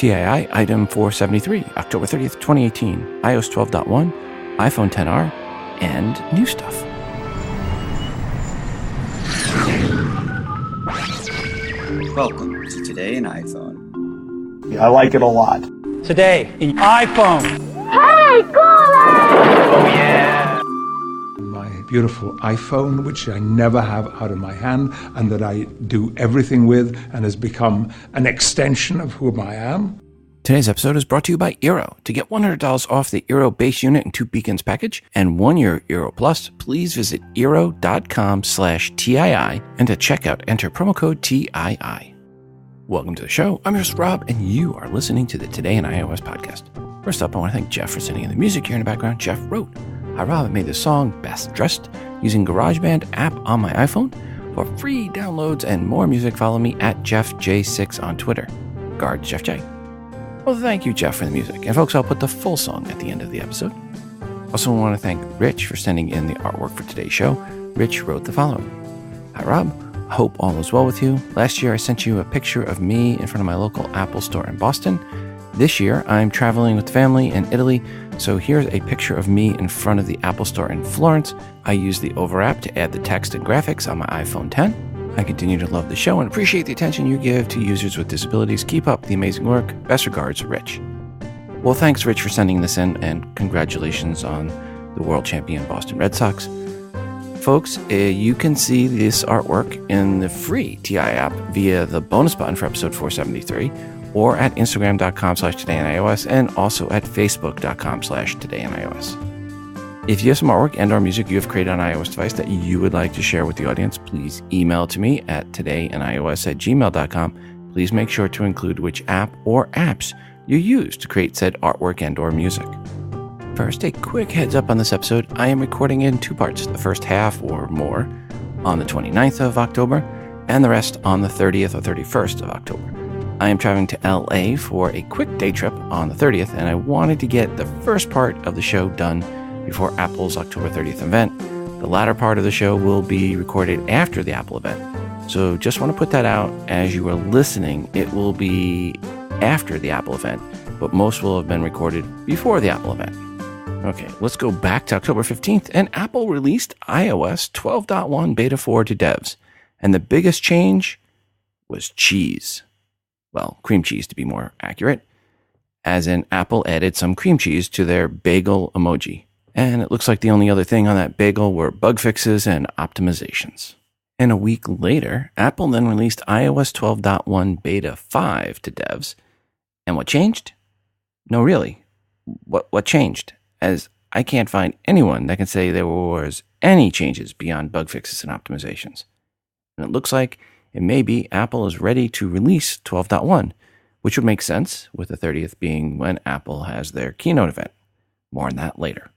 TII item 473, October 30th, 2018, iOS 12.1, iPhone XR, and new stuff. Welcome to Today in iPhone. I like it a lot. Today in iPhone. Hey, caller! Oh, yeah. My beautiful iPhone, which I never have out of my hand and that I do everything with and has become an extension of who I am. Today's episode is brought to you by Eero. To get $100 off the Eero base unit and 2 beacons package and 1 year Eero Plus, please visit Eero.com/TII and at checkout enter promo code TII. Welcome to the show. I'm your host, Rob, and you are listening to the Today in iOS podcast. First up, I want to thank Jeff for sending in the music here in the background. Jeff wrote, "Hi Rob, I made this song, Best Dressed, using Garageband app on my iPhone. For free downloads and more music, follow me at JeffJ6 on Twitter. Regards, Jeff J." Well, thank you, Jeff, for the music. And folks, I'll put the full song at the end of the episode. Also want to thank Rich for sending in the artwork for today's show. Rich wrote the following. "Hi Rob, I hope all is well with you. Last year I sent you a picture of me in front of my local Apple store in Boston. This year I'm traveling with family in Italy, so here's a picture of me in front of the Apple store in Florence. I use the Over app to add the text and graphics on my iPhone X. I continue to love the show and appreciate the attention you give to users with disabilities. Keep up the amazing work. Best regards, Rich." Well, thanks, Rich, for sending this in, and congratulations on the world champion Boston Red Sox. Folks, you can see this artwork in the free TI app via the bonus button for episode 473, or at Instagram.com/TodayInIOS, and also at Facebook.com/TodayInIOS. If you have some artwork and/or music you have created on an iOS device that you would like to share with the audience, please email to me at todayinios@gmail.com. Please make sure to include which app or apps you use to create said artwork and/or music. First, a quick heads up on this episode. I am recording in 2 parts, the first half or more on the 29th of October, and the rest on the 30th or 31st of October. I am traveling to LA for a quick day trip on the 30th, and I wanted to get the first part of the show done before Apple's October 30th event. The latter part of the show will be recorded after the Apple event. So just want to put that out as you are listening. It will be after the Apple event, but most will have been recorded before the Apple event. Okay, let's go back to October 15th, and Apple released iOS 12.1 Beta 4 to devs. And the biggest change was cheese. Well, cream cheese to be more accurate, as in Apple added some cream cheese to their bagel emoji. And it looks like the only other thing on that bagel were bug fixes and optimizations. And a week later, Apple then released iOS 12.1 Beta 5 to devs. And what changed? No, really. What changed? As I can't find anyone that can say there was any changes beyond bug fixes and optimizations. And it looks like it may be Apple is ready to release 12.1, which would make sense, with the 30th being when Apple has their Keynote event. More on that later.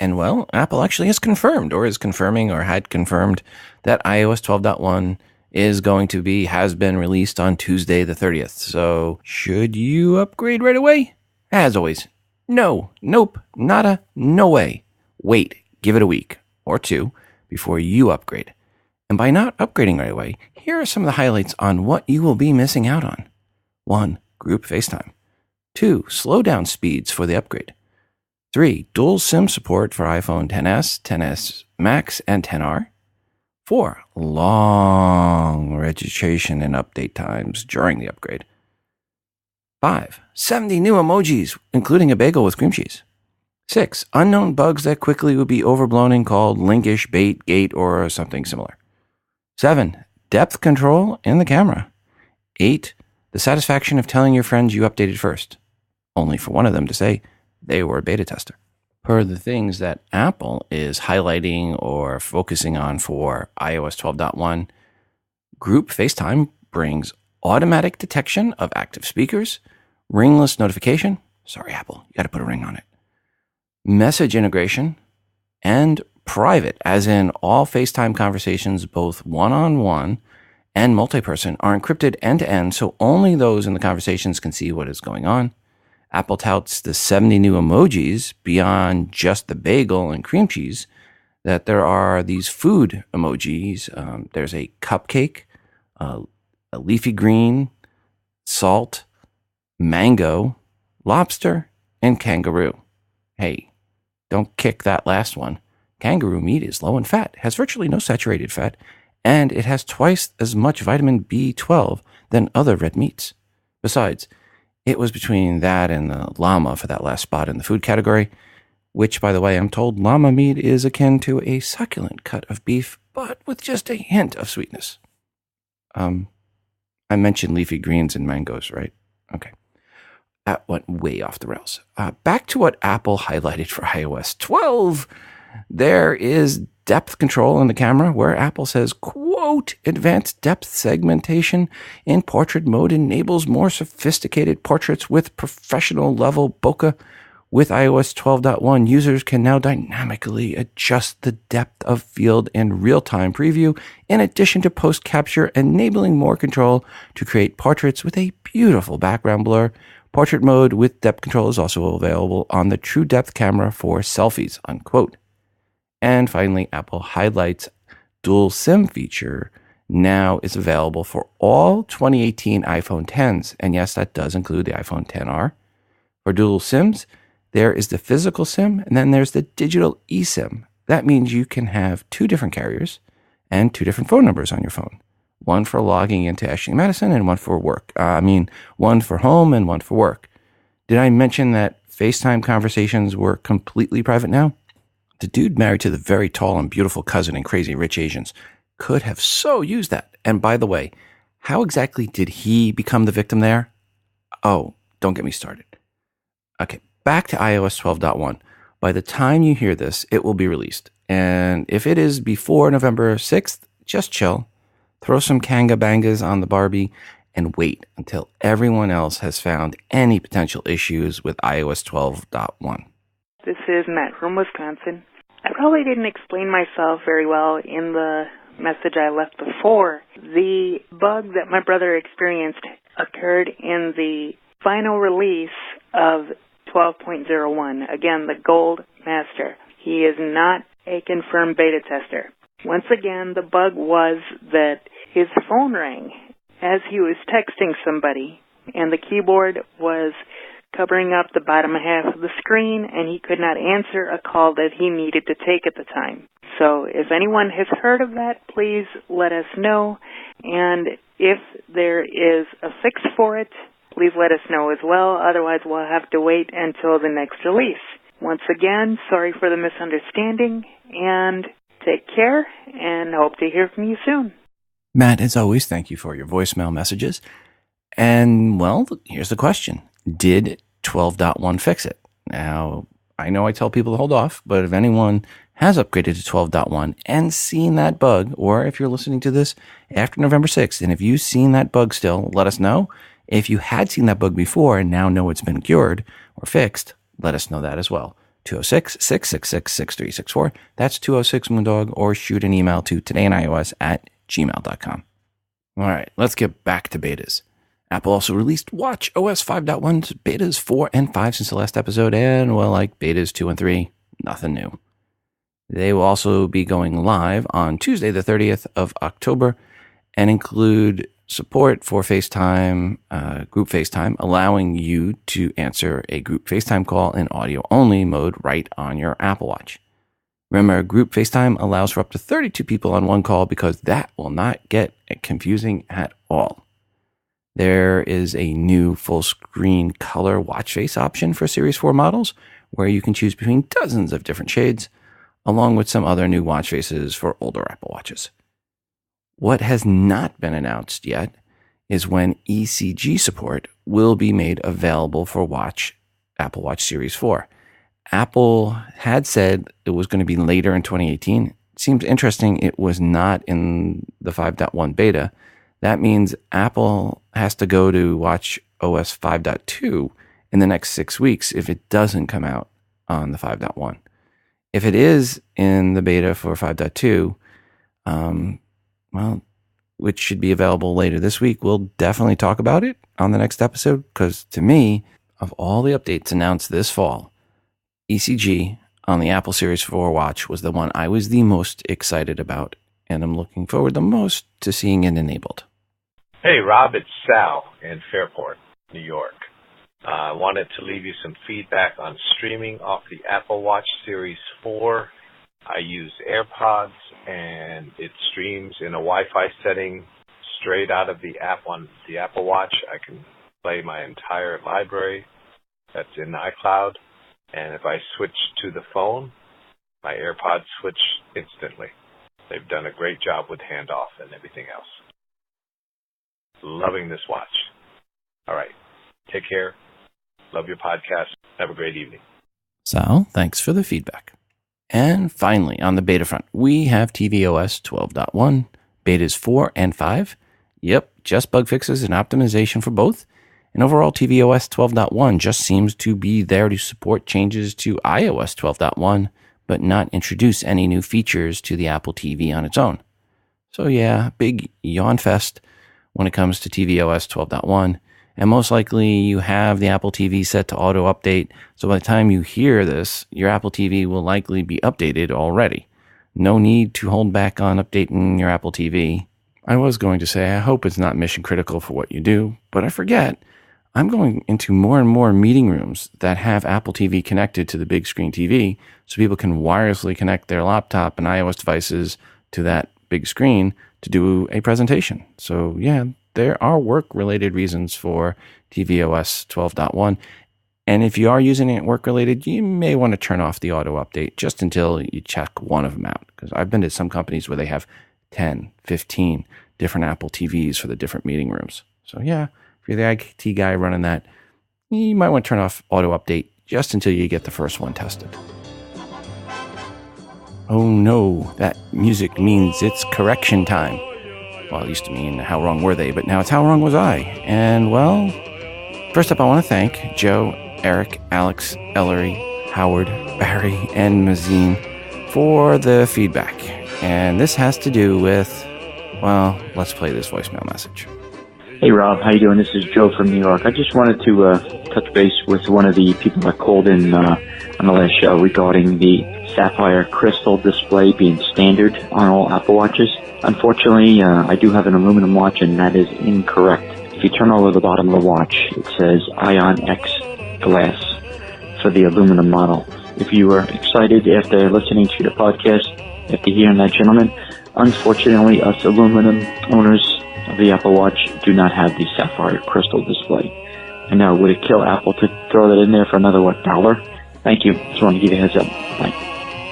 And well, Apple actually has confirmed, or is confirming, or had confirmed, that iOS 12.1 has been released on Tuesday the 30th. So, should you upgrade right away? As always, no, nope, nada, no way. Wait, give it a week or 2 before you upgrade. And by not upgrading right away, here are some of the highlights on what you will be missing out on. 1. Group FaceTime. 2. Slowdown speeds for the upgrade. 3. Dual SIM support for iPhone XS, XS Max, and XR. 4. Long registration and update times during the upgrade. 5. 70 new emojis, including a bagel with cream cheese. 6. Unknown bugs that quickly would be overblown and called linkish, bait, gate, or something similar. 7. Depth control in the camera. 8. The satisfaction of telling your friends you updated first, only for one of them to say they were a beta tester. Per the things that Apple is highlighting or focusing on for iOS 12.1, Group FaceTime brings automatic detection of active speakers, ringless notification. Sorry, Apple, you got to put a ring on it. Message integration, and private, as in all FaceTime conversations, both one-on-one and multi-person, are encrypted end-to-end, so only those in the conversations can see what is going on. Apple touts the 70 new emojis beyond just the bagel and cream cheese, that there are these food emojis. There's a cupcake, a leafy green, salt, mango, lobster, and kangaroo. Hey, don't kick that last one. Kangaroo meat is low in fat, has virtually no saturated fat, and it has twice as much vitamin B12 than other red meats. Besides, it was between that and the llama for that last spot in the food category, which, by the way, I'm told llama meat is akin to a succulent cut of beef, but with just a hint of sweetness. I mentioned leafy greens and mangoes, right? Okay. That went way off the rails. Back to what Apple highlighted for iOS 12. There is depth control in the camera where Apple says, quote, advanced depth segmentation in portrait mode enables more sophisticated portraits with professional level bokeh. With iOS 12.1, users can now dynamically adjust the depth of field in real-time preview, in addition to post-capture, enabling more control to create portraits with a beautiful background blur. Portrait mode with depth control is also available on the True Depth camera for selfies, unquote. And finally, Apple highlights dual SIM feature now is available for all 2018 iPhone Xs. And yes, that does include the iPhone XR. For dual SIMs, there is the physical SIM, and then there's the digital eSIM. That means you can have two different carriers and two different phone numbers on your phone. One for logging into Ashley Madison and one for work. One for home and one for work. Did I mention that FaceTime conversations were completely private now? The dude married to the very tall and beautiful cousin in Crazy Rich Asians could have so used that. And by the way, how exactly did he become the victim there? Oh, don't get me started. Okay. Back to iOS 12.1. By the time you hear this, it will be released. And if it is before November 6th, just chill, throw some kanga bangas on the Barbie, and wait until everyone else has found any potential issues with iOS 12.1. This is Matt from Wisconsin. I probably didn't explain myself very well in the message I left before. The bug that my brother experienced occurred in the final release of 12.01. Again, the Gold Master. He is not a confirmed beta tester. Once again, the bug was that his phone rang as he was texting somebody, and the keyboard was covering up the bottom half of the screen, and he could not answer a call that he needed to take at the time. So if anyone has heard of that, please let us know. And if there is a fix for it, please let us know as well. Otherwise, we'll have to wait until the next release. Once again, sorry for the misunderstanding, and take care, and hope to hear from you soon. Matt, as always, thank you for your voicemail messages. And, well, here's the question. Did 12.1 fix it? Now, I know I tell people to hold off, but if anyone has upgraded to 12.1 and seen that bug, or if you're listening to this after November 6th, and if you've seen that bug still, let us know. If you had seen that bug before and now know it's been cured or fixed, let us know that as well. 206-666-6364. That's 206-Moondog, or shoot an email to todayinios@gmail.com. All right, let's get back to betas. Apple also released watchOS 5.1's betas 4 and 5 since the last episode, and, well, like betas 2 and 3, nothing new. They will also be going live on Tuesday, the 30th of October, and include support for FaceTime, Group FaceTime, allowing you to answer a Group FaceTime call in audio-only mode right on your Apple Watch. Remember, Group FaceTime allows for up to 32 people on one call because that will not get confusing at all. There is a new full-screen color watch face option for Series 4 models where you can choose between dozens of different shades, along with some other new watch faces for older Apple Watches. What has not been announced yet is when ECG support will be made available for Apple Watch Series 4. Apple had said it was going to be later in 2018. It seems interesting it was not in the 5.1 beta. That means Apple has to go to watchOS 5.2 in the next 6 weeks if it doesn't come out on the 5.1. If it is in the beta for 5.2, which should be available later this week, we'll definitely talk about it on the next episode, because to me, of all the updates announced this fall, ECG on the Apple Series 4 watch was the one I was the most excited about, and I'm looking forward the most to seeing it enabled. Hey, Rob, it's Sal in Fairport, New York. I wanted to leave you some feedback on streaming off the Apple Watch Series 4. I use AirPods, and it streams in a Wi-Fi setting straight out of the app on the Apple Watch. I can play my entire library that's in iCloud, and if I switch to the phone, my AirPods switch instantly. They've done a great job with handoff and everything else. Loving this watch. All right. Take care. Love your podcast. Have a great evening. So, thanks for the feedback. And finally, on the beta front, we have tvOS 12.1, betas 4 and 5. Yep, just bug fixes and optimization for both. And overall, tvOS 12.1 just seems to be there to support changes to iOS 12.1, but not introduce any new features to the Apple TV on its own. So yeah, big yawn fest when it comes to tvOS 12.1. And most likely you have the Apple TV set to auto update. So by the time you hear this, your Apple TV will likely be updated already. No need to hold back on updating your Apple TV. I was going to say, I hope it's not mission critical for what you do, but I forget. I'm going into more and more meeting rooms that have Apple TV connected to the big screen TV so people can wirelessly connect their laptop and iOS devices to that big screen to do a presentation. So yeah, there are work-related reasons for tvOS 12.1. And if you are using it work-related, you may want to turn off the auto update just until you check one of them out. Because I've been to some companies where they have 10, 15 different Apple TVs for the different meeting rooms. So yeah, if you're the IT guy running that, you might want to turn off auto update just until you get the first one tested. Oh no, that music means it's correction time. Well, it used to mean how wrong were they, but now it's how wrong was I. And well, first up I want to thank Joe, Eric, Alex, Ellery, Howard, Barry, and Mazine for the feedback. And this has to do with, well, let's play this voicemail message. Hey Rob, how you doing? This is Joe from New York. I just wanted to touch base with one of the people that called in on the last show regarding the sapphire crystal display being standard on all Apple Watches. Unfortunately, I do have an aluminum watch, and that is incorrect. If you turn over the bottom of the watch, it says Ion X glass for the aluminum model. If you were excited after listening to the podcast, after hearing that gentleman, unfortunately, us aluminum owners of the Apple Watch do not have the sapphire crystal display. And now, would it kill Apple to throw that in there for another, $1? Thank you. Just wanted to give you a heads up. Bye.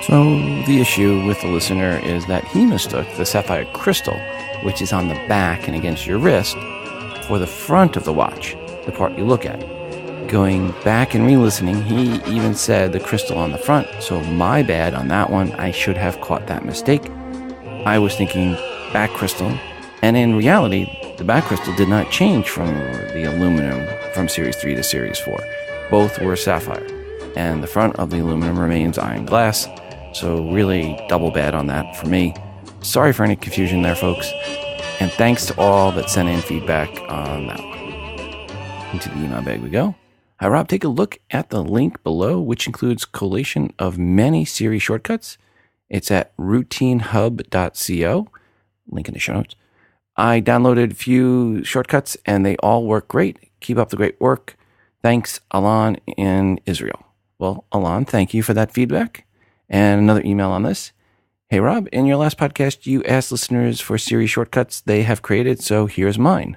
So the issue with the listener is that he mistook the sapphire crystal, which is on the back and against your wrist, for the front of the watch, the part you look at. Going back and re-listening, he even said the crystal on the front, so my bad on that one. I should have caught that mistake. I was thinking back crystal, and in reality, the back crystal did not change from the aluminum from Series 3 to Series 4. Both were sapphire, and the front of the aluminum remains iron glass. So really double bad on that for me. Sorry for any confusion there, folks. And thanks to all that sent in feedback on that one. Into the email bag we go. Hi, Rob. Take a look at the link below, which includes collation of many Siri shortcuts. It's at routinehub.co. Link in the show notes. I downloaded a few shortcuts, and they all work great. Keep up the great work. Thanks, Alan in Israel. Well, Alan, thank you for that feedback. And another email on this. Hey, Rob, in your last podcast, you asked listeners for Siri shortcuts they have created, so here's mine.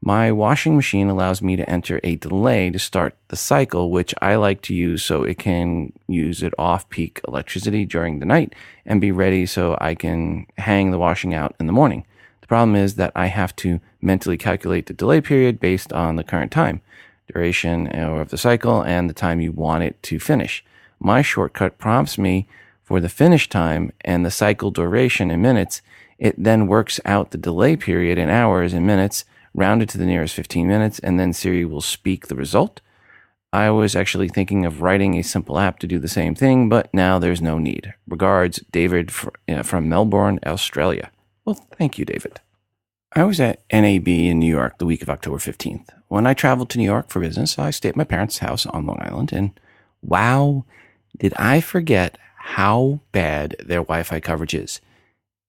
My washing machine allows me to enter a delay to start the cycle, which I like to use so it can use it off-peak electricity during the night and be ready so I can hang the washing out in the morning. The problem is that I have to mentally calculate the delay period based on the current time, duration of the cycle, and the time you want it to finish. My shortcut prompts me for the finish time and the cycle duration in minutes. It then works out the delay period in hours and minutes, rounded to the nearest 15 minutes, and then Siri will speak the result. I was actually thinking of writing a simple app to do the same thing, but now there's no need. Regards, David from Melbourne, Australia. Well, thank you, David. I was at NAB in New York the week of October 15th. When I traveled to New York for business, I stayed at my parents' house on Long Island, and wow, did I forget how bad their Wi-Fi coverage is.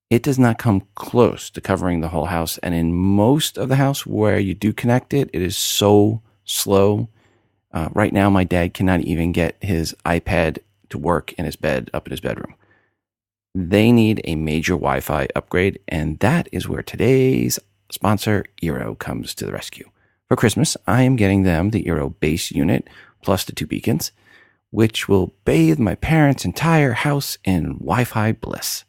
It does not come close to covering the whole house, and in most of the house where you do connect it, it is so slow. Right now, my dad cannot even get his iPad to work in his bed, up in his bedroom. They need a major Wi-Fi upgrade, and that is where today's sponsor, Eero, comes to the rescue. For Christmas, I am getting them the Eero base unit plus the 2 beacons, which will bathe my parents' entire house in Wi-Fi bliss.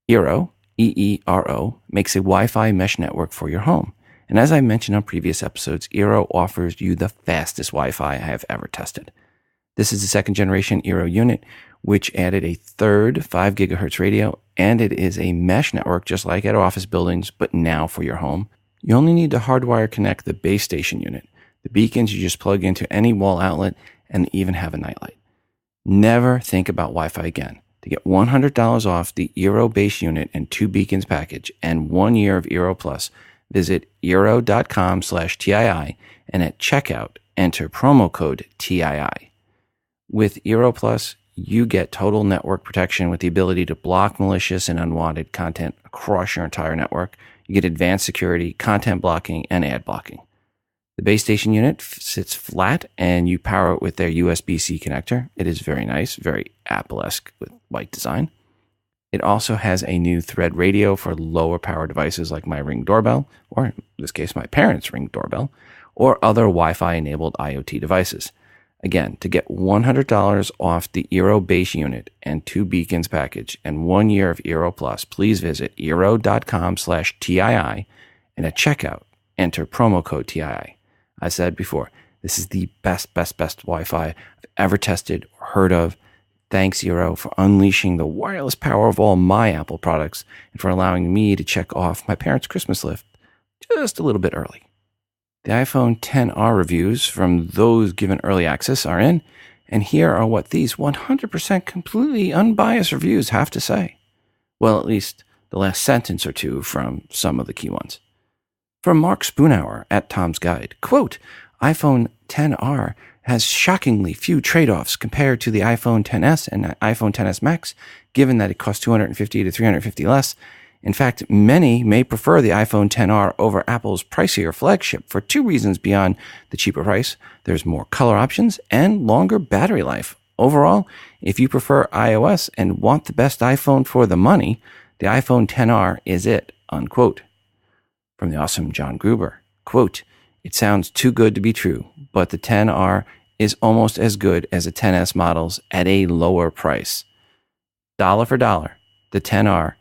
Eero, E-E-R-O, makes a Wi-Fi mesh network for your home. And as I mentioned on previous episodes, Eero offers you the fastest Wi-Fi I have ever tested. This is the second generation Eero unit, which added a third 5 gigahertz radio, and it is a mesh network just like at office buildings, but now for your home. You only need to hardwire connect the base station unit. The beacons you just plug into any wall outlet and even have a nightlight. Never think about Wi-Fi again. To get $100 off the Eero base unit and 2 beacons package and 1 year of Eero Plus, visit eero.com/TII and at checkout, enter promo code TII. With Eero Plus, you get total network protection with the ability to block malicious and unwanted content across your entire network. You get advanced security, content blocking, and ad blocking. The base station unit sits flat and you power it with their USB-C connector. It is very nice, very Apple-esque with white design. It also has a new thread radio for lower power devices like my Ring doorbell, or in this case, my parents' Ring doorbell, or other Wi-Fi enabled IoT devices. Again, to get $100 off the Eero base unit and 2 beacons package and 1 year of Eero Plus, please visit eero.com/TII and at checkout, enter promo code TII. I said before, this is the best Wi-Fi I've ever tested or heard of. Thanks, Eero, for unleashing the wireless power of all my Apple products and for allowing me to check off my parents' Christmas list just a little bit early. The iPhone XR reviews from those given early access are in, and here are what these 100% completely unbiased reviews have to say. Well, at least the last sentence or two from some of the key ones. From Mark Spoonhour at Tom's Guide, quote, iPhone XR has shockingly few trade-offs compared to the iPhone XS and iPhone XS Max, given that it costs $250 to $350 less. In fact, many may prefer the iPhone XR over Apple's pricier flagship for 2 reasons beyond the cheaper price. There's more color options and longer battery life. Overall, if you prefer iOS and want the best iPhone for the money, the iPhone XR is it, unquote. From the awesome John Gruber, quote, it sounds too good to be true, but the XR is almost as good as the XS models at a lower price. Dollar for dollar, the XR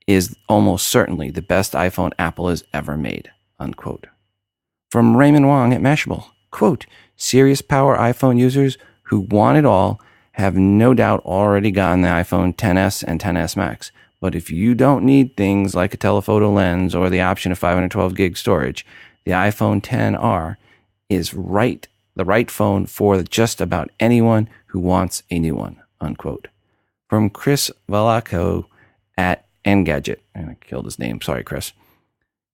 is almost certainly the best iPhone Apple has ever made, unquote. From Raymond Wong at Mashable, quote, serious power iPhone users who want it all have no doubt already gotten the iPhone XS and XS Max. But if you don't need things like a telephoto lens or the option of 512 gig storage, the iPhone XR is the right phone for just about anyone who wants a new one, unquote. From Chris Valaco at Engadget, and I killed his name, sorry Chris,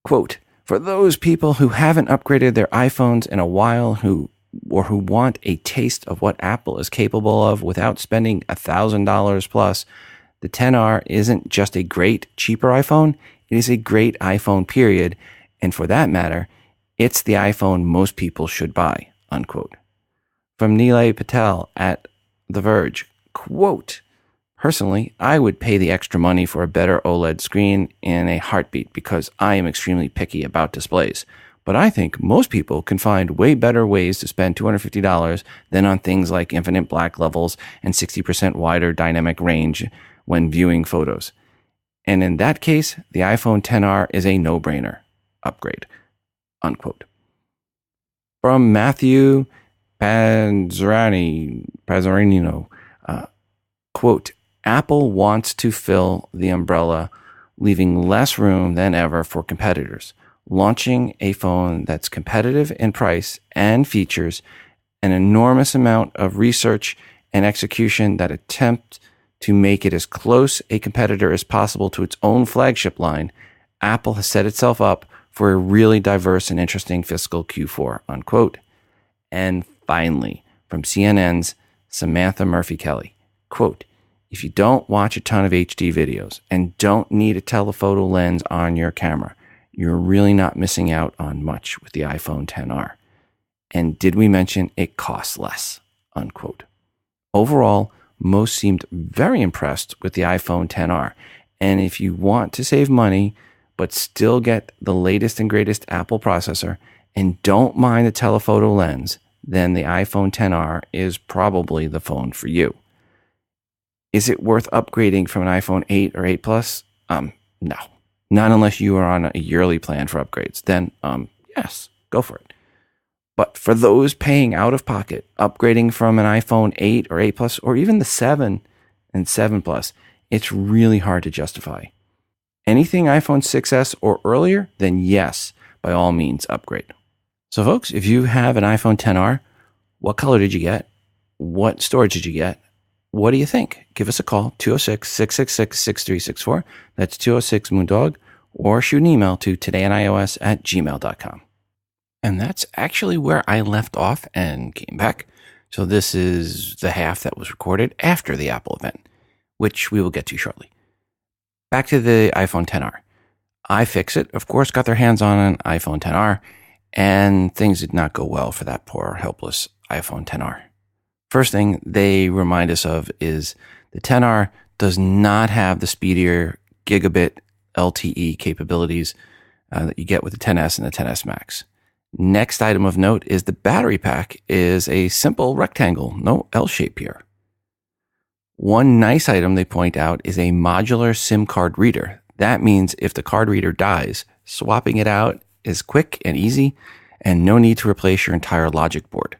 quote, for those people who haven't upgraded their iPhones in a while who want a taste of what Apple is capable of without spending $1,000 plus, the XR isn't just a great, cheaper iPhone, it is a great iPhone, period. And for that matter, it's the iPhone most people should buy, unquote. From Nilay Patel at The Verge, quote, personally, I would pay the extra money for a better OLED screen in a heartbeat because I am extremely picky about displays. But I think most people can find way better ways to spend $250 than on things like infinite black levels and 60% wider dynamic range when viewing photos. And in that case, the iPhone XR is a no-brainer upgrade, unquote. From Matthew Pazzarinino, quote, Apple wants to fill the umbrella, leaving less room than ever for competitors, launching a phone that's competitive in price and features an enormous amount of research and execution that attempt to make it as close a competitor as possible to its own flagship line. Apple has set itself up for a really diverse and interesting fiscal Q4, unquote. And finally, from CNN's Samantha Murphy-Kelly, quote, if you don't watch a ton of HD videos and don't need a telephoto lens on your camera, you're really not missing out on much with the iPhone XR. And did we mention it costs less? Unquote. Overall, most seemed very impressed with the iPhone XR. And if you want to save money, but still get the latest and greatest Apple processor and don't mind the telephoto lens, then the iPhone XR is probably the phone for you. Is it worth upgrading from an iPhone 8 or 8 Plus? No. Not unless you are on a yearly plan for upgrades. Then, yes, go for it. But for those paying out of pocket, upgrading from an iPhone 8 or 8 Plus, or even the 7 and 7 Plus, it's really hard to justify. Anything iPhone 6S or earlier, then yes, by all means, upgrade. So folks, if you have an iPhone XR, what color did you get? What storage did you get? What do you think? Give us a call, 206-666-6364. That's 206-MOONDOG. Or shoot an email to todayinios@gmail.com. And that's actually where I left off and came back. So this is the half that was recorded after the Apple event, which we will get to shortly. Back to the iPhone XR. iFixit, of course, got their hands on an iPhone XR, and things did not go well for that poor, helpless iPhone XR. First thing they remind us of is the XR does not have the speedier gigabit LTE capabilities that you get with the XS and the XS Max. Next item of note is the battery pack is a simple rectangle, no L shape here. One nice item they point out is a modular SIM card reader. That means if the card reader dies, swapping it out is quick and easy and no need to replace your entire logic board.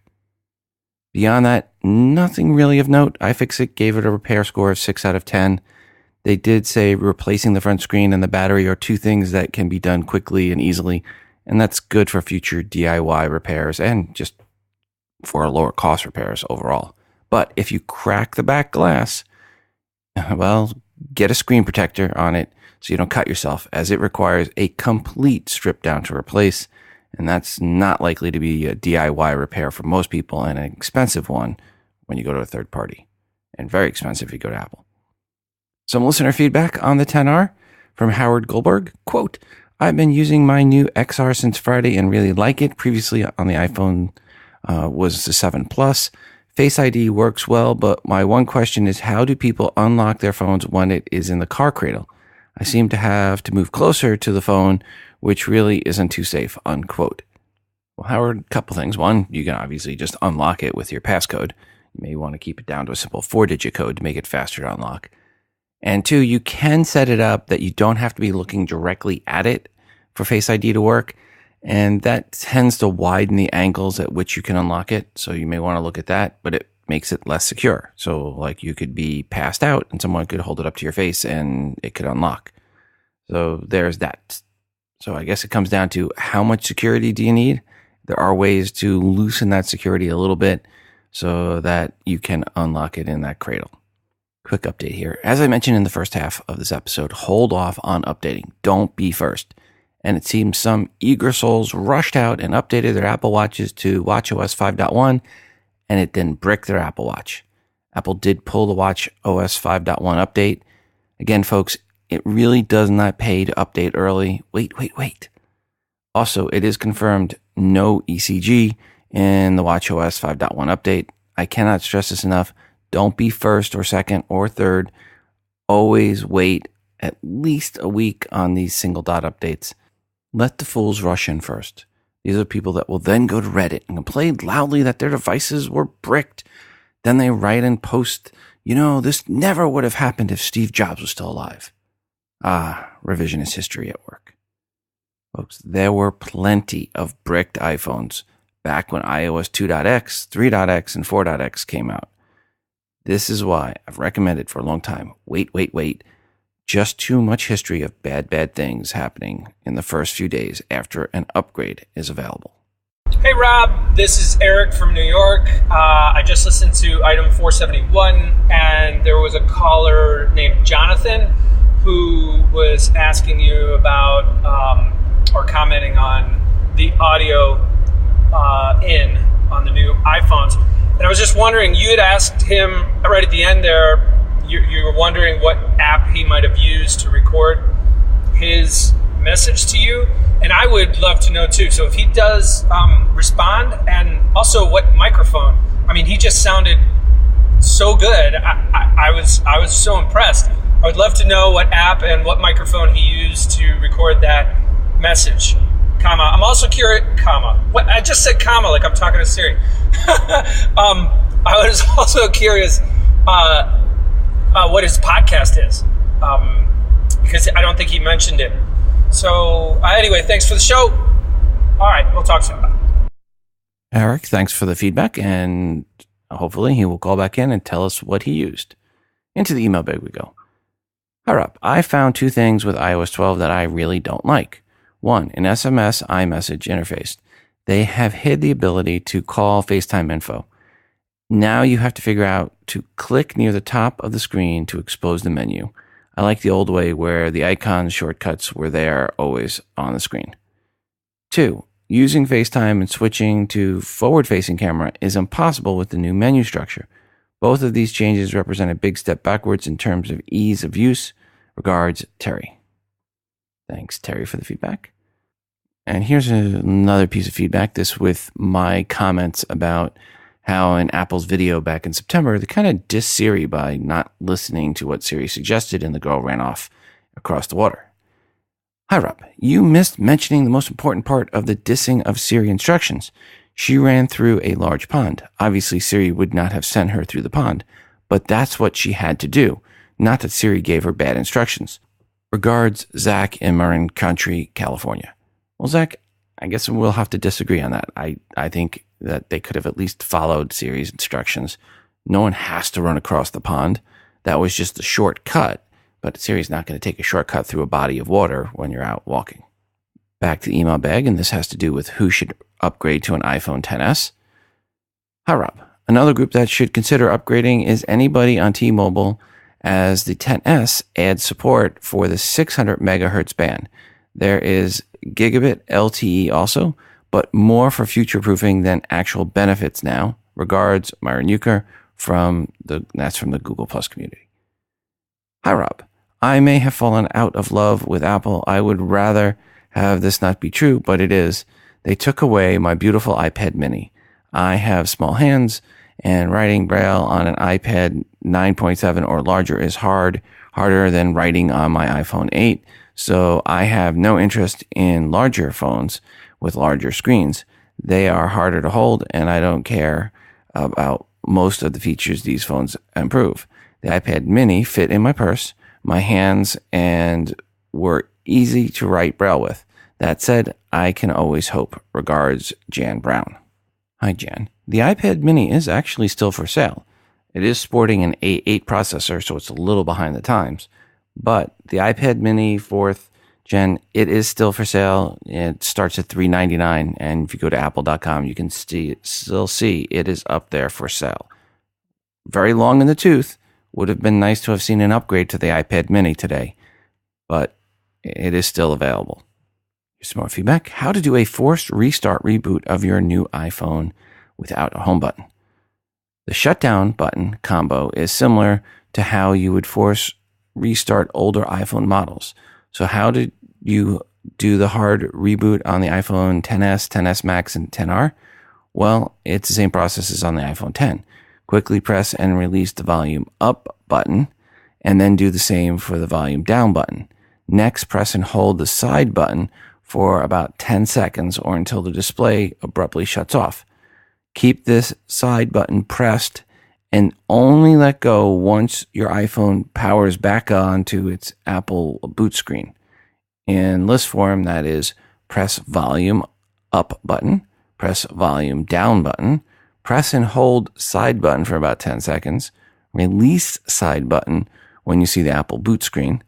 Beyond that, nothing really of note. iFixit gave it a repair score of 6 out of 10. They did say replacing the front screen and the battery are two things that can be done quickly and easily, and that's good for future DIY repairs and just for lower cost repairs overall. But if you crack the back glass, well, get a screen protector on it so you don't cut yourself, as it requires a complete strip down to replace. And that's not likely to be a DIY repair for most people and an expensive one when you go to a third party, and very expensive if you go to Apple. Some listener feedback on the XR from Howard Goldberg. Quote, I've been using my new XR since Friday and really like it. Previously on the iPhone was the 7 Plus. Face ID works well, but my one question is how do people unlock their phones when it is in the car cradle? I seem to have to move closer to the phone, which really isn't too safe, unquote. Well, Howard, a couple things. One, you can obviously just unlock it with your passcode. You may want to keep it down to a simple 4-digit code to make it faster to unlock. And two, you can set it up that you don't have to be looking directly at it for Face ID to work. And that tends to widen the angles at which you can unlock it. So you may want to look at that, but it makes it less secure. So like you could be passed out and someone could hold it up to your face and it could unlock. So there's that. So I guess it comes down to how much security do you need? There are ways to loosen that security a little bit so that you can unlock it in that cradle. Quick update here. As I mentioned in the first half of this episode, hold off on updating. Don't be first. And it seems some eager souls rushed out and updated their Apple Watches to watchOS 5.1, and it didn't brick their Apple Watch. Apple did pull the watchOS 5.1 update. Again, folks, it really does not pay to update early. Wait. Also, it is confirmed no ECG in the watchOS 5.1 update. I cannot stress this enough. Don't be first or second or third. Always wait at least a week on these single dot updates. Let the fools rush in first. These are people that will then go to Reddit and complain loudly that their devices were bricked. Then they write and post, this never would have happened if Steve Jobs was still alive. Revisionist history at work. Folks, there were plenty of bricked iPhones back when iOS 2.x, 3.x, and 4.x came out. This is why I've recommended for a long time, wait. Just too much history of bad things happening in the first few days after an upgrade is available. Hey Rob, this is Eric from New York. I just listened to item 471 and there was a caller named Jonathan who was asking you about or commenting on the audio in on the new iPhones. And I was just wondering, you had asked him right at the end there, you were wondering what app he might have used to record his message to you, and I would love to know too. So if he does respond, and also what microphone. I mean, he just sounded so good. I was so impressed. I would love to know what app and what microphone he used to record that message. Comma. I'm also curious. Comma. What I just said? Comma, like I'm talking to Siri. I was also curious what his podcast is, because I don't think he mentioned it. So anyway, thanks for the show. All right, we'll talk soon. Eric, thanks for the feedback, and hopefully he will call back in and tell us what he used. Into the email bag we go. Hi, Rob. I found 2 things with iOS 12 that I really don't like. 1, an SMS iMessage interface. They have hid the ability to call FaceTime info. Now you have to figure out to click near the top of the screen to expose the menu. I like the old way where the icons shortcuts were there always on the screen. 2, using FaceTime and switching to forward-facing camera is impossible with the new menu structure. Both of these changes represent a big step backwards in terms of ease of use. Regards, Terry. Thanks, Terry, for the feedback. And here's another piece of feedback, this with my comments about how in Apple's video back in September, they kind of dissed Siri by not listening to what Siri suggested, and the girl ran off across the water. Hi, Rob. You missed mentioning the most important part of the dissing of Siri instructions. She ran through a large pond. Obviously, Siri would not have sent her through the pond, but that's what she had to do, not that Siri gave her bad instructions. Regards, Zach in Marin County, California. Well, Zach, I guess we'll have to disagree on that. I think that they could have at least followed Siri's instructions. No one has to run across the pond. That was just a shortcut, but Siri's not going to take a shortcut through a body of water when you're out walking. Back to the email bag, and this has to do with who should upgrade to an iPhone XS. Hi, Rob. Another group that should consider upgrading is anybody on T-Mobile, as the XS adds support for the 600 megahertz band. There is gigabit LTE also, but more for future-proofing than actual benefits now. Regards, Myron Euchre from the Google Plus community. Hi, Rob. I may have fallen out of love with Apple. I would rather have this not be true, but it is. They took away my beautiful iPad mini. I have small hands, and writing Braille on an iPad 9.7 or larger is harder than writing on my iPhone 8. So I have no interest in larger phones with larger screens. They are harder to hold, and I don't care about most of the features these phones improve. The iPad mini fit in my purse, my hands, and were easy to write Braille with. That said, I can always hope. Regards, Jan Brown. Hi, Jan. The iPad mini is actually still for sale. It is sporting an A8 processor, so it's a little behind the times. But the iPad mini 4th gen, it is still for sale. It starts at $399, and if you go to apple.com, you can still see it is up there for sale. Very long in the tooth. Would have been nice to have seen an upgrade to the iPad mini today, but it is still available. Here's some more feedback. How to do a forced restart reboot of your new iPhone without a home button. The shutdown button combo is similar to how you would force restart older iPhone models. So how did you do the hard reboot on the iPhone XS, XS Max, and XR? Well, it's the same process as on the iPhone X. Quickly press and release the volume up button, and then do the same for the volume down button. Next, press and hold the side button for about 10 seconds or until the display abruptly shuts off. Keep this side button pressed and only let go once your iPhone powers back on to its Apple boot screen. In list form, that is, press volume up button, press volume down button, press and hold side button for about 10 seconds, release side button when you see the Apple boot screen.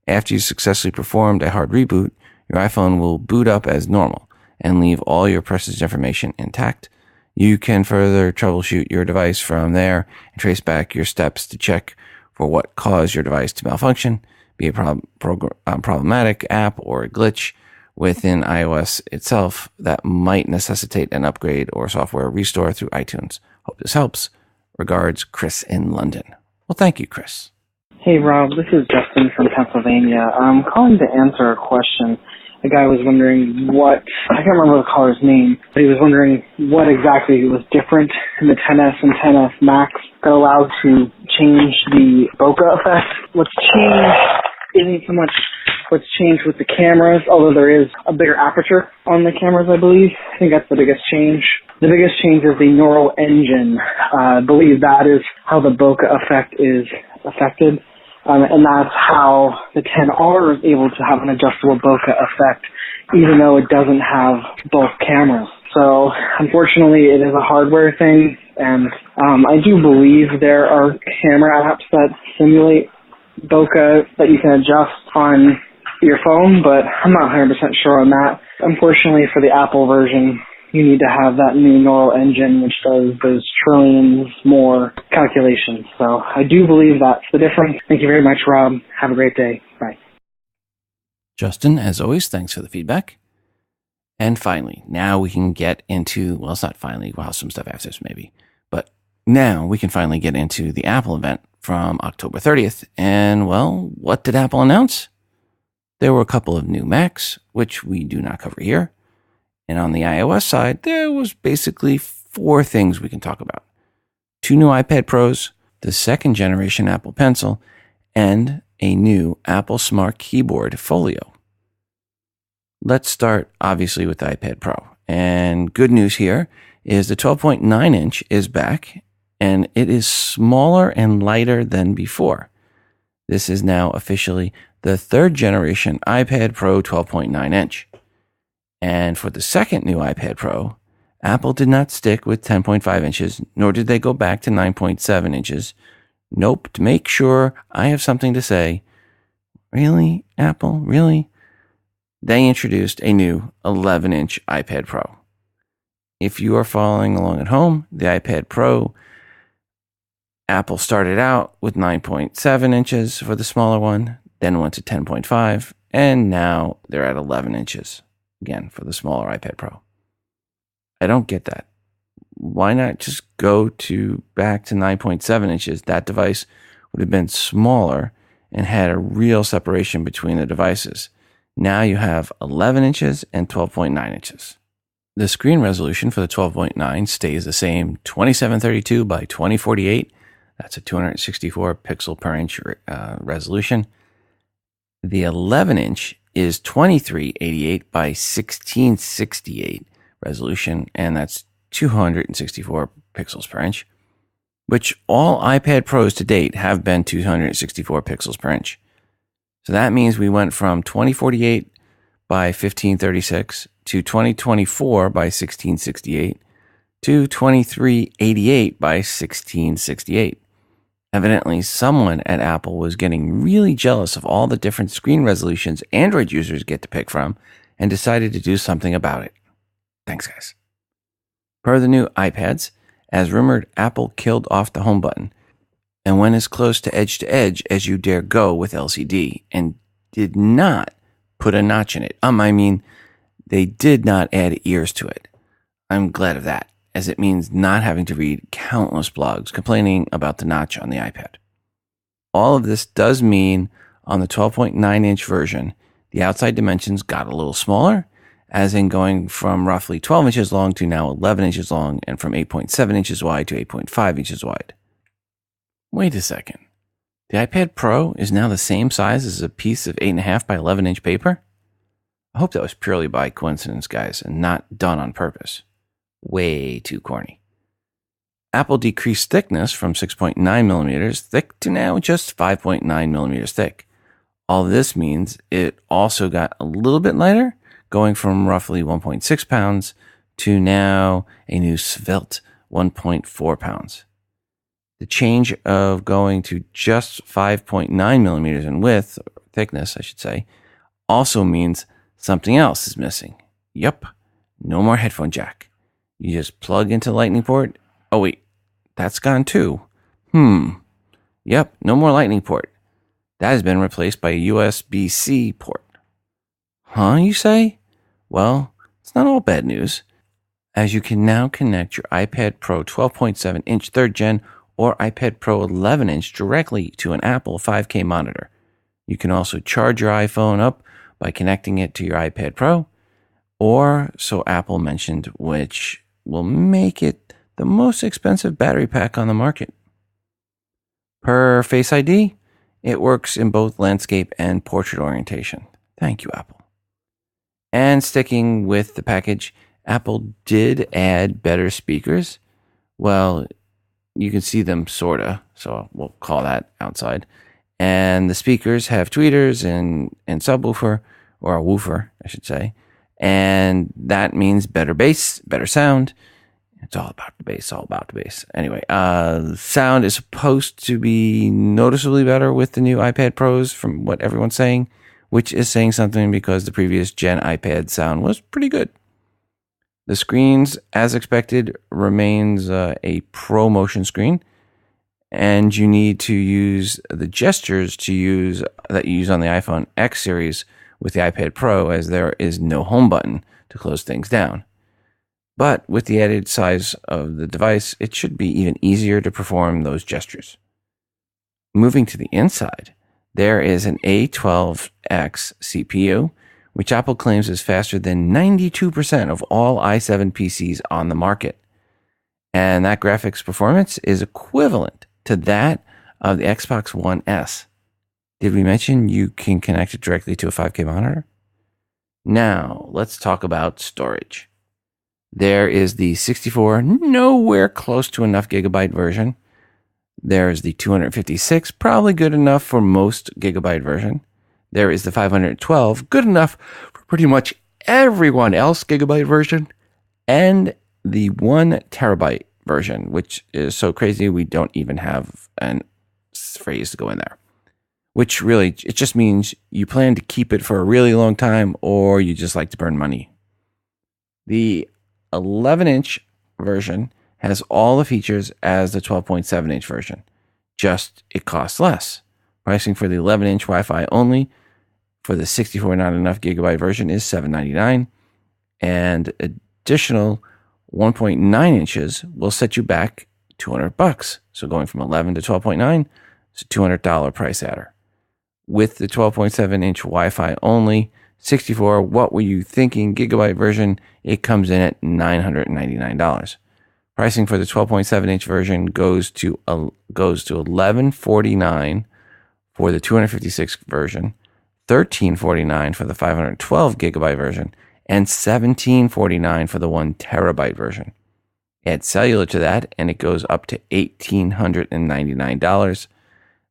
After you successfully performed a hard reboot, your iPhone will boot up as normal and leave all your precious information intact. You can further troubleshoot your device from there and trace back your steps to check for what caused your device to malfunction, be a problematic app or a glitch within iOS itself that might necessitate an upgrade or software restore through iTunes. Hope this helps. Regards, Chris in London. Well, thank you, Chris. Hey, Rob. This is Justin from Pennsylvania. I'm calling to answer a question. The guy was wondering I can't remember the caller's name, but he was wondering what exactly was different in the XS and XS Max that allowed to change the bokeh effect. What's changed isn't so much what's changed with the cameras, although there is a bigger aperture on the cameras, I believe. I think that's the biggest change. The biggest change is the neural engine. I believe that is how the bokeh effect is affected. And that's how the XR is able to have an adjustable bokeh effect, even though it doesn't have both cameras. So, unfortunately, it is a hardware thing, and I do believe there are camera apps that simulate bokeh that you can adjust on your phone, but I'm not 100% sure on that. Unfortunately, for the Apple version, you need to have that new neural engine, which does those trillions more calculations. So I do believe that's the difference. Thank you very much, Rob. Have a great day. Bye. Justin, as always, thanks for the feedback. And finally, now we can get into, well, it's not finally, we'll have some stuff after this maybe, but now we can finally get into the Apple event from October 30th. And, well, what did Apple announce? There were a couple of new Macs, which we do not cover here. And on the iOS side, there was basically 4 things we can talk about. 2 new iPad Pros, the 2nd generation Apple Pencil, and a new Apple Smart Keyboard Folio. Let's start, obviously, with the iPad Pro. And good news here is the 12.9 inch is back, and it is smaller and lighter than before. This is now officially the 3rd generation iPad Pro 12.9 inch. And for the 2nd new iPad Pro, Apple did not stick with 10.5 inches, nor did they go back to 9.7 inches. Nope, to make sure I have something to say. Really, Apple? Really? They introduced a new 11-inch iPad Pro. If you are following along at home, the iPad Pro, Apple started out with 9.7 inches for the smaller one, then went to 10.5, and now they're at 11 inches. Again, for the smaller iPad Pro. I don't get that. Why not just go back to 9.7 inches? That device would have been smaller and had a real separation between the devices. Now you have 11 inches and 12.9 inches. The screen resolution for the 12.9 stays the same, 2732 by 2048. That's a 264 pixel per inch resolution. The 11 inch is 2388 by 1668 resolution, and that's 264 pixels per inch, which all iPad Pros to date have been 264 pixels per inch. So that means we went from 2048 by 1536 to 2024 by 1668 to 2388 by 1668. Evidently, someone at Apple was getting really jealous of all the different screen resolutions Android users get to pick from and decided to do something about it. Thanks, guys. Per the new iPads, as rumored, Apple killed off the home button and went as close to edge as you dare go with LCD and did not put a notch in it. I mean, they did not add ears to it. I'm glad of that, as it means not having to read countless blogs complaining about the notch on the iPad. All of this does mean on the 12.9-inch version, the outside dimensions got a little smaller, as in going from roughly 12 inches long to now 11 inches long and from 8.7 inches wide to 8.5 inches wide. Wait a second. The iPad Pro is now the same size as a piece of 8.5 by 11-inch paper? I hope that was purely by coincidence, guys, and not done on purpose. Way too corny. Apple decreased thickness from 6.9 millimeters thick to now just 5.9 millimeters thick. All this means it also got a little bit lighter, going from roughly 1.6 pounds to now a new svelte 1.4 pounds. The change of going to just 5.9 millimeters in width, or thickness, I should say, also means something else is missing. Yup, no more headphone jack. You just plug into the lightning port. Oh, wait, that's gone too. Yep, no more lightning port. That has been replaced by a USB-C port. Huh, you say? Well, it's not all bad news, as you can now connect your iPad Pro 12.7-inch 3rd gen or iPad Pro 11-inch directly to an Apple 5K monitor. You can also charge your iPhone up by connecting it to your iPad Pro, or so Apple mentioned, which will make it the most expensive battery pack on the market. Per Face ID, it works in both landscape and portrait orientation. Thank you, Apple. And sticking with the package, Apple did add better speakers. Well, you can see them sorta, so we'll call that outside. And the speakers have tweeters and subwoofer, or a woofer, I should say. And that means better bass, better sound. It's all about the bass, Anyway, sound is supposed to be noticeably better with the new iPad Pros from what everyone's saying, which is saying something because the previous gen iPad sound was pretty good. The screens, as expected, remains a Pro Motion screen, and you need to use the gestures that you use on the iPhone X series with the iPad Pro, as there is no home button to close things down. But with the added size of the device, it should be even easier to perform those gestures. Moving to the inside, there is an A12X CPU, which Apple claims is faster than 92% of all i7 PCs on the market. And that graphics performance is equivalent to that of the Xbox One S. Did we mention you can connect it directly to a 5K monitor? Now, let's talk about storage. There is the 64, nowhere close to enough gigabyte version. There is the 256, probably good enough for most gigabyte version. There is the 512, good enough for pretty much everyone else gigabyte version. And the 1 terabyte version, which is so crazy we don't even have a phrase to go in there. Which really, it just means you plan to keep it for a really long time, or you just like to burn money. The 11-inch version has all the features as the 12.7-inch version, just it costs less. Pricing for the 11-inch Wi-Fi only for the 64 not enough gigabyte version is $799, and additional 1.9 inches will set you back $200. So going from 11 to 12.9 is a $200 price adder. With the 12.7-inch Wi-Fi only 64, what were you thinking gigabyte version? It comes in at $999. Pricing for the 12.7-inch version goes to $1149 for the 256 version, $1349 for the 512 gigabyte version, and $1749 for the 1 terabyte version. Add cellular to that, and it goes up to $1,899.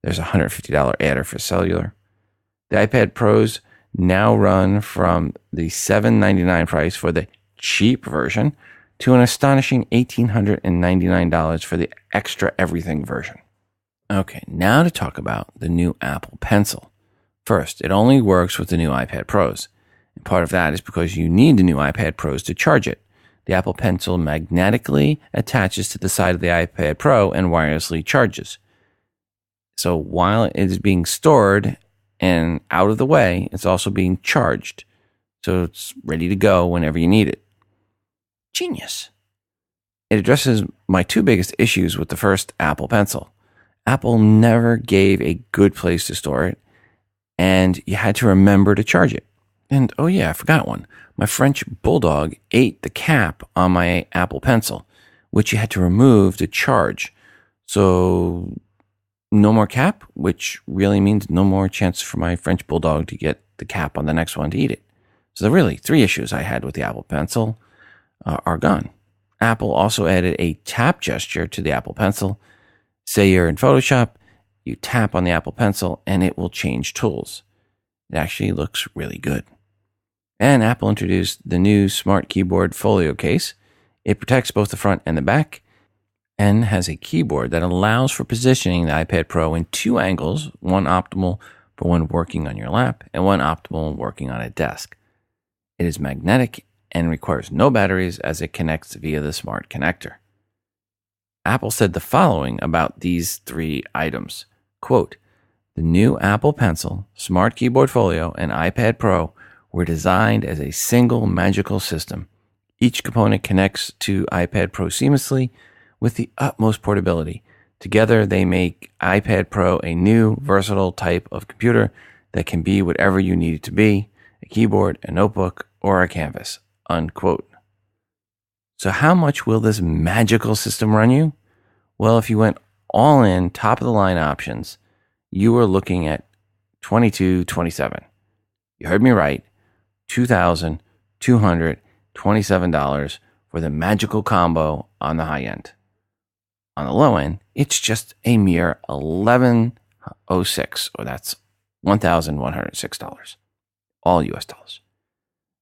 There's a $150 adder for cellular. The iPad Pros now run from the $799 price for the cheap version to an astonishing $1,899 for the extra everything version. Okay, now to talk about the new Apple Pencil. First, it only works with the new iPad Pros. And part of that is because you need the new iPad Pros to charge it. The Apple Pencil magnetically attaches to the side of the iPad Pro and wirelessly charges. So while it is being stored and out of the way, it's also being charged. So it's ready to go whenever you need it. Genius. It addresses my 2 biggest issues with the first Apple Pencil. Apple never gave a good place to store it, and you had to remember to charge it. And oh yeah, I forgot one. My French Bulldog ate the cap on my Apple Pencil, which you had to remove to charge. So no more cap, which really means no more chance for my French Bulldog to get the cap on the next one to eat it. So really, 3 issues I had with the Apple Pencil are gone. Apple also added a tap gesture to the Apple Pencil. Say you're in Photoshop, you tap on the Apple Pencil, and it will change tools. It actually looks really good. And Apple introduced the new Smart Keyboard Folio case. It protects both the front and the back, and has a keyboard that allows for positioning the iPad Pro in 2 angles, one optimal for when working on your lap and one optimal when working on a desk. It is magnetic and requires no batteries as it connects via the smart connector. Apple said the following about these 3 items. Quote, "The new Apple Pencil, Smart Keyboard Folio, and iPad Pro were designed as a single magical system. Each component connects to iPad Pro seamlessly with the utmost portability. Together, they make iPad Pro a new, versatile type of computer that can be whatever you need it to be. a keyboard, a notebook, or a canvas, unquote. So how much will this magical system run you? Well, if you went all in, top of the line options, you are looking at $2,227. You heard me right, $2,227 for the magical combo on the high end. On the low end, it's just a mere $1,106, or that's $1,106, all US dollars.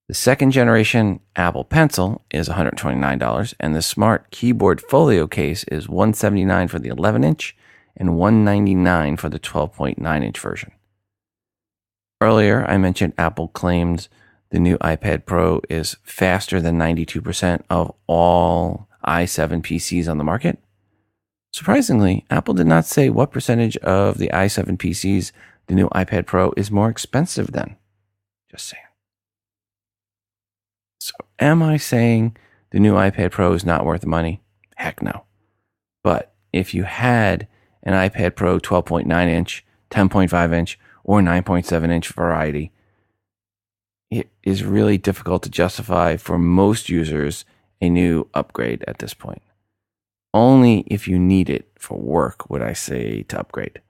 The second generation Apple Pencil is $129, and the Smart Keyboard Folio case is $179 for the 11-inch and $199 for the 12.9-inch version. Earlier, I mentioned Apple claims the new iPad Pro is faster than 92% of all i7 PCs on the market. Surprisingly, Apple did not say what percentage of the i7 PCs the new iPad Pro is more expensive than. Just saying. So am I saying the new iPad Pro is not worth the money? Heck no. But if you had an iPad Pro 12.9-inch, 10.5-inch, or 9.7-inch variety, it is really difficult to justify for most users a new upgrade at this point. Only if you need it for work would I say to upgrade.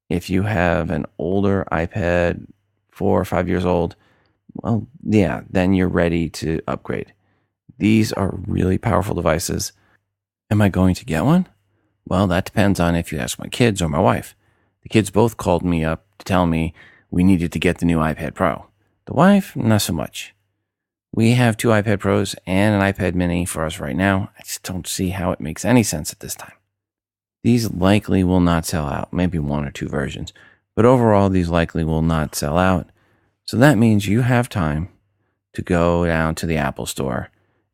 If you have an older iPad, 4 or 5 years old, well, yeah, then you're ready to upgrade. These are really powerful devices. Am I going to get one? Well, that depends on if you ask my kids or my wife. The kids both called me up to tell me we needed to get the new iPad Pro. The wife, not so much. We have 2 iPad Pros and an iPad mini for us right now. I just don't see how it makes any sense at this time. These likely will not sell out, maybe 1 or 2 versions, but overall these likely will not sell out. So that means you have time to go down to the Apple Store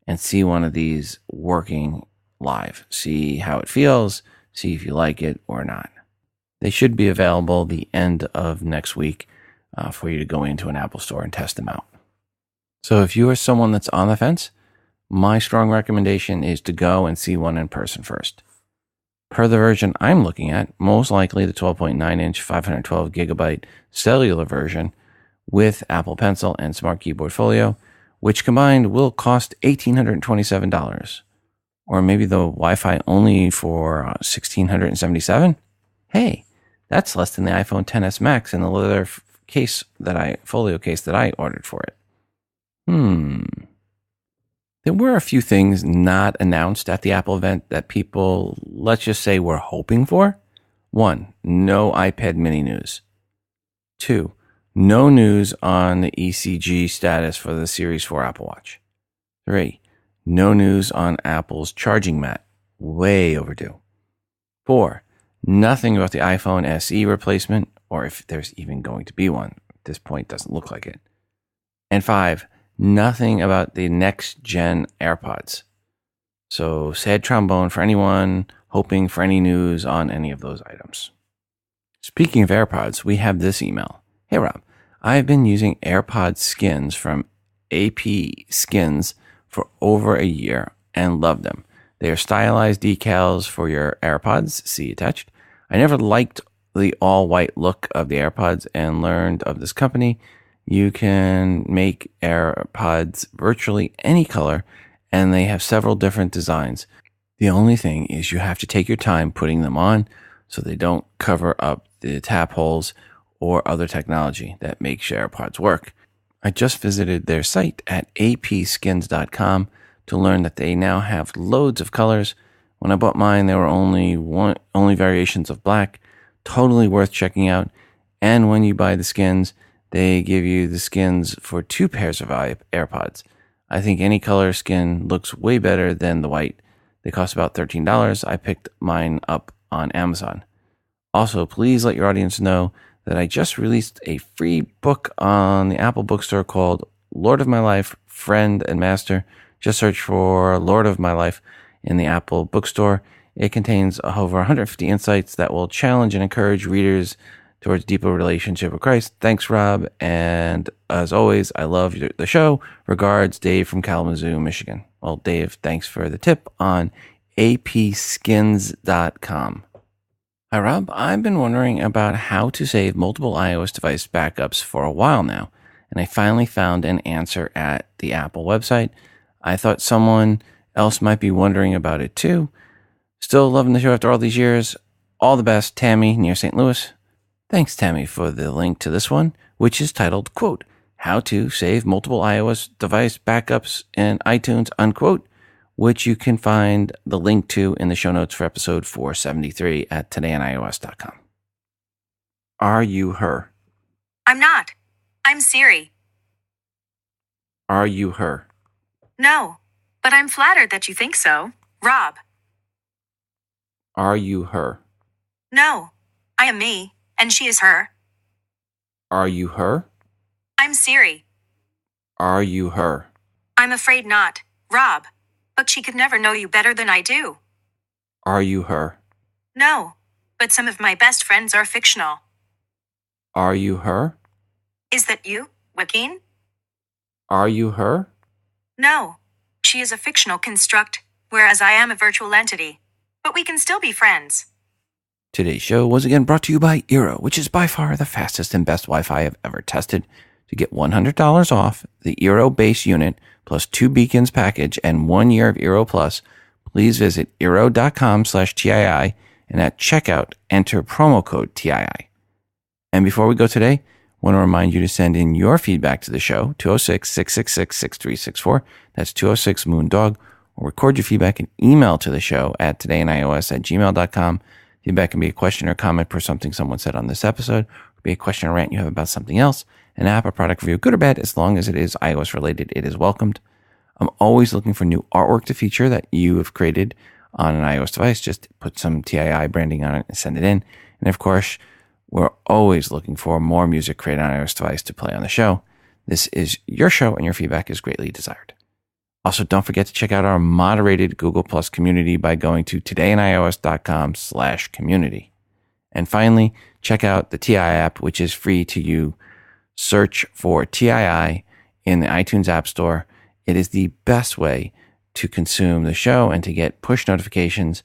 and see one of these working live. See how it feels, see if you like it or not. They should be available the end of next week for you to go into an Apple Store and test them out. So if you are someone that's on the fence, my strong recommendation is to go and see one in person first. Per the version I'm looking at, most likely the 12.9-inch 512 gigabyte cellular version with Apple Pencil and Smart Keyboard Folio, which combined will cost $1,827. Or maybe the Wi-Fi only for $1,677. Hey, that's less than the iPhone XS Max in the leather folio case that I ordered for it. There were a few things not announced at the Apple event that people, let's just say, were hoping for. 1, no iPad mini news. 2, no news on the ECG status for the Series 4 Apple Watch. 3, no news on Apple's charging mat. Way overdue. 4, nothing about the iPhone SE replacement, or if there's even going to be one. At this point, doesn't look like it. And 5, nothing about the next-gen AirPods. So sad trombone for anyone hoping for any news on any of those items. Speaking of AirPods, we have this email. Hey Rob, I've been using AirPod skins from AP Skins for over a year and love them. They are stylized decals for your AirPods, see attached. I never liked the all-white look of the AirPods and learned of this company. You can make AirPods virtually any color, and they have several different designs. The only thing is you have to take your time putting them on so they don't cover up the tap holes or other technology that makes your AirPods work. I just visited their site at apskins.com to learn that they now have loads of colors. When I bought mine, there were only variations of black. Totally worth checking out. And when you buy the skins, they give you the skins for 2 pairs of AirPods. I think any color skin looks way better than the white. They cost about $13. I picked mine up on Amazon. Also, please let your audience know that I just released a free book on the Apple bookstore called Lord of My Life, Friend and Master. Just search for Lord of My Life in the Apple bookstore. It contains over 150 insights that will challenge and encourage readers towards deeper relationship with Christ. Thanks, Rob. And as always, I love the show. Regards, Dave from Kalamazoo, Michigan. Well, Dave, thanks for the tip on apskins.com. Hi, Rob. I've been wondering about how to save multiple iOS device backups for a while now, and I finally found an answer at the Apple website. I thought someone else might be wondering about it too. Still loving the show after all these years. All the best, Tammy, near St. Louis. Thanks, Tammy, for the link to this one, which is titled, quote, How to Save Multiple iOS Device Backups in iTunes, unquote, which you can find the link to in the show notes for episode 473 at todayinios.com. Are you her? I'm not. I'm Siri. Are you her? No, but I'm flattered that you think so. Rob. Are you her? No, I am me, and she is her. Are you her? I'm Siri. Are you her? I'm afraid not, Rob, but she could never know you better than I do. Are you her? No, but some of my best friends are fictional. Are you her? Is that you, Joaquin? Are you her? No, she is a fictional construct, whereas I am a virtual entity. But we can still be friends. Today's show was again brought to you by Eero, which is by far the fastest and best Wi-Fi I've ever tested. To get $100 off the Eero base unit plus 2 beacons package and 1 year of Eero Plus, please visit Eero.com/TII and at checkout, enter promo code TII. And before we go today, I want to remind you to send in your feedback to the show, 206-666-6364. That's 206-MOON-DOG. Or record your feedback and email to the show at todayinios@gmail.com. Feedback can be a question or comment per something someone said on this episode, or be a question or rant you have about something else, an app or product review, good or bad, as long as it is iOS related, it is welcomed. I'm always looking for new artwork to feature that you have created on an iOS device. Just put some TII branding on it and send it in. And of course, we're always looking for more music created on an iOS device to play on the show. This is your show, and your feedback is greatly desired. Also, don't forget to check out our moderated Google Plus community by going to todayinios.com/community. And finally, check out the TII app, which is free to you. Search for TII in the iTunes App Store. It is the best way to consume the show and to get push notifications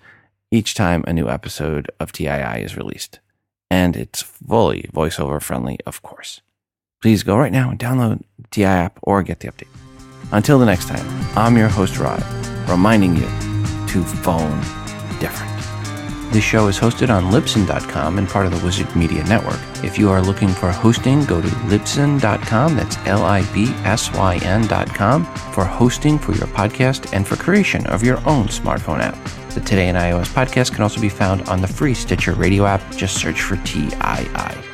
each time a new episode of TII is released. And it's fully voiceover friendly, of course. Please go right now and download the TII app or get the update. Until the next time, I'm your host, Rod, reminding you to phone different. This show is hosted on Libsyn.com and part of the Wizard Media Network. If you are looking for hosting, go to Libsyn.com. That's Libsyn.com for hosting for your podcast and for creation of your own smartphone app. The Today in iOS podcast can also be found on the free Stitcher radio app. Just search for TII.